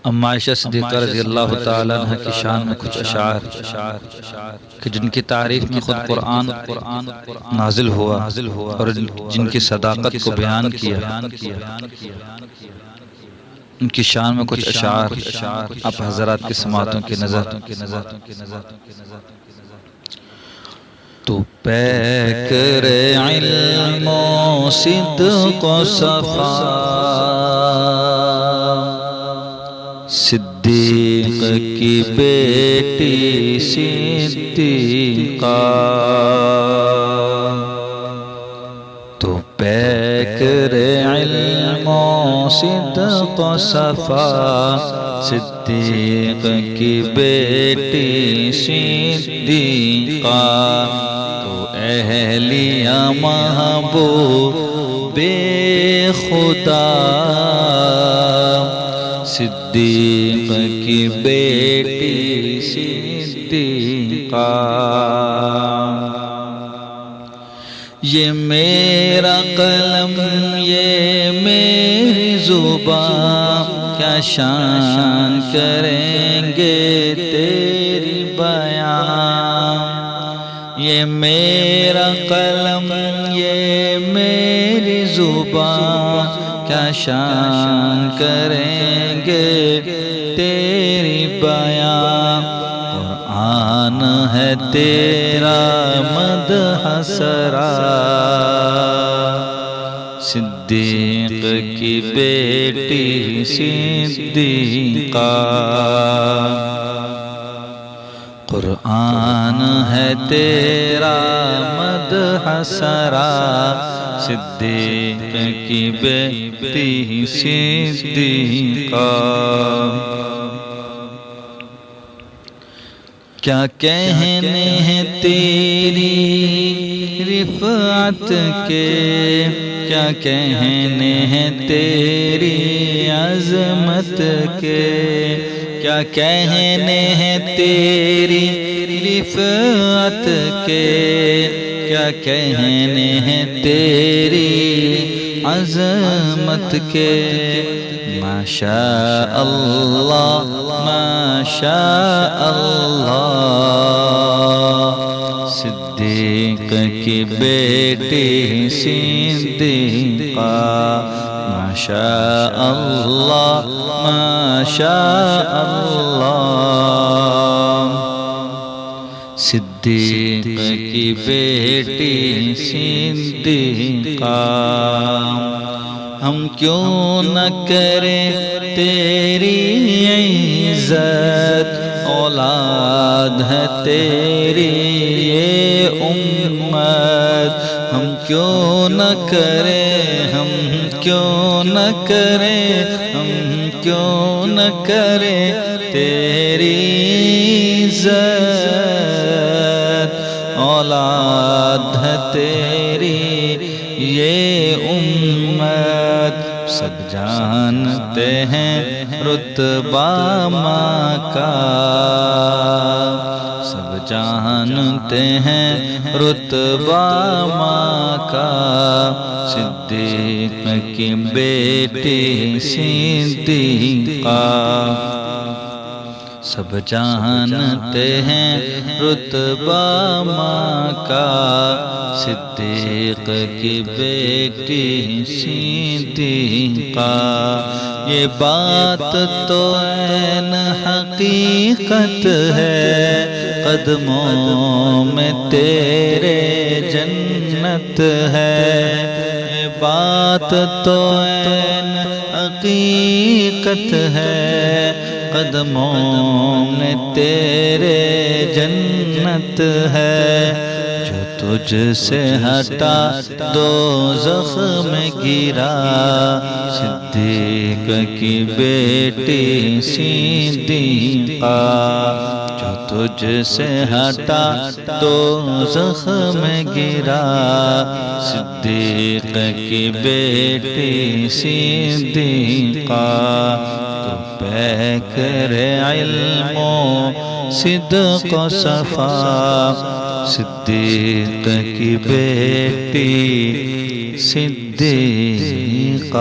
اما عائشہ صدیقہ رضی اللہ تعالیٰ عنہ کی شان میں کچھ اشعار کہ جن کی تعریف میں خود قرآن نازل ہوا اور جن کی صداقت کو بیان کیا، ان کی شان میں کچھ اشعار آپ حضرات کی سماعتوں کی نظر۔ تو پیکر علم و صدق و صفا، صدیق کی بیٹی صدیقہ، تو پیکر علم و صدق و صفا، صدیق کی بیٹی صدیقہ، تو اہلیہ محبوب خدا، صدیق کی بیٹی صدیقہ۔ یہ میرا قلم یہ میری زبان، کیا شان کریں گے تیری بیان۔ یہ میرا قلم یہ میری زبان، کیا شان کریں گے تیری بیان۔ قرآن ہے تیرا مدح سرا، صدیق کی بیٹی صدیقہ، قرآن ہے تیرا مدح سرا، صدیق کی بیٹی صدیقہ۔ کیا کہنے ہیں تیری رفعت کے، کیا کہنے ہیں تیری عظمت کے، کیا کہنے ہیں تیری رفعت کے، کیا کہنے ہیں تیری عظمت کے۔ ماشاء اللہ ماشاء اللہ، صدیق کی بیٹی صدیقہ، ماشاء اللہ ماشاء اللہ، صدیق کی بیٹی صدیقہ۔ ہم کیوں نہ کریں تیری عزت، اولاد ہے تیری یہ امت، ہم کیوں نہ کریں، ہم کیوں نہ کریں، ہم کیوں نہ کریں تیری عزت، اولاد ہے تیری یہ امت۔ سب جانتے ہیں رتبہ ماں کا، سب جانتے ہیں رتبہ ماں کا، صدیق کی بیٹی صدیقہ، سب جانتے ہیں رتبہ ماں کا، صدیق کی بیٹی صدیقہ۔ یہ بات تو عین حقیقت ہے، قدموں میں تیرے جنت ہے، یہ بات تو عین حقیقت ہے، قدموں میں تیرے جنت ہے۔ جو تجھ سے ہٹا دوزخ میں گرا، صدیق کی بیٹی صدیقہ، جو تجھ سے ہٹا دوزخ میں گرا، صدیق کی بیٹی صدیقہ، تو پیکر علم و صدق و صفا، صدیق کی بیٹی صدیقہ۔